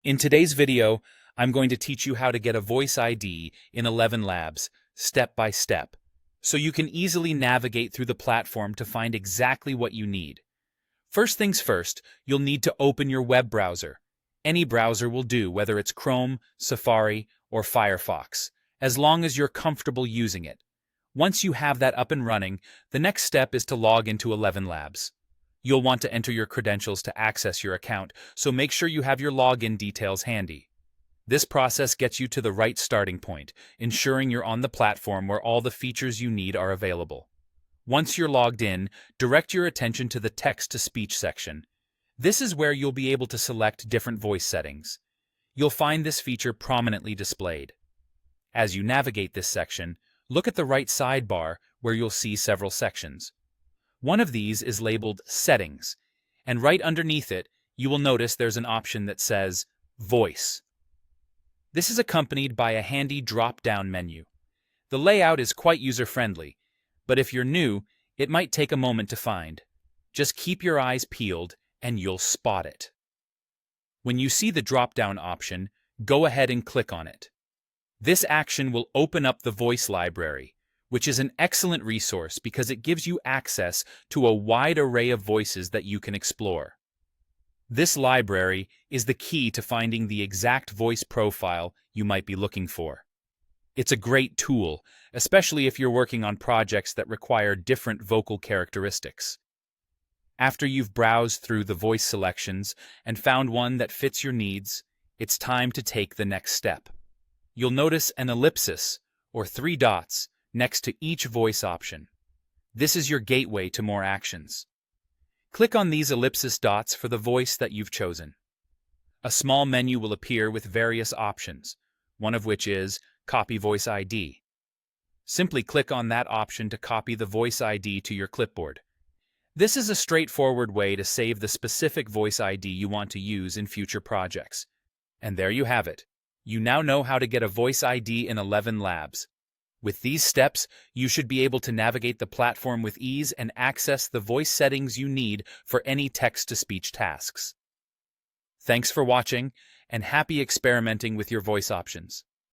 In today's video, I'm going to teach you how to get a voice ID in ElevenLabs, step by step, so you can easily navigate through the platform to find exactly what you need. First things first, you'll need to open your web browser. Any browser will do, whether it's Chrome, Safari, or Firefox, as long as you're comfortable using it. Once you have that up and running, the next step is to log into ElevenLabs. You'll want to enter your credentials to access your account, so make sure you have your login details handy. This process gets you to the right starting point, ensuring you're on the platform where all the features you need are available. Once you're logged in, direct your attention to the text-to-speech section. This is where you'll be able to select different voice settings. You'll find this feature prominently displayed. As you navigate this section, look at the right sidebar where you'll see several sections. One of these is labeled Settings, and right underneath it, you will notice there's an option that says Voice. This is accompanied by a handy drop-down menu. The layout is quite user-friendly, but if you're new, it might take a moment to find. Just keep your eyes peeled and you'll spot it. When you see the drop-down option, go ahead and click on it. This action will open up the voice library, which is an excellent resource because it gives you access to a wide array of voices that you can explore. This library is the key to finding the exact voice profile you might be looking for. It's a great tool, especially if you're working on projects that require different vocal characteristics. After you've browsed through the voice selections and found one that fits your needs, it's time to take the next step. You'll notice an ellipsis, or 3 dots, next to each voice option. This is your gateway to more actions. Click on these ellipsis dots for the voice that you've chosen. A small menu will appear with various options, one of which is Copy Voice ID. Simply click on that option to copy the voice ID to your clipboard. This is a straightforward way to save the specific voice ID you want to use in future projects. And there you have it. You now know how to get a voice ID in ElevenLabs. With these steps, you should be able to navigate the platform with ease and access the voice settings you need for any text-to-speech tasks. Thanks for watching, and happy experimenting with your voice options.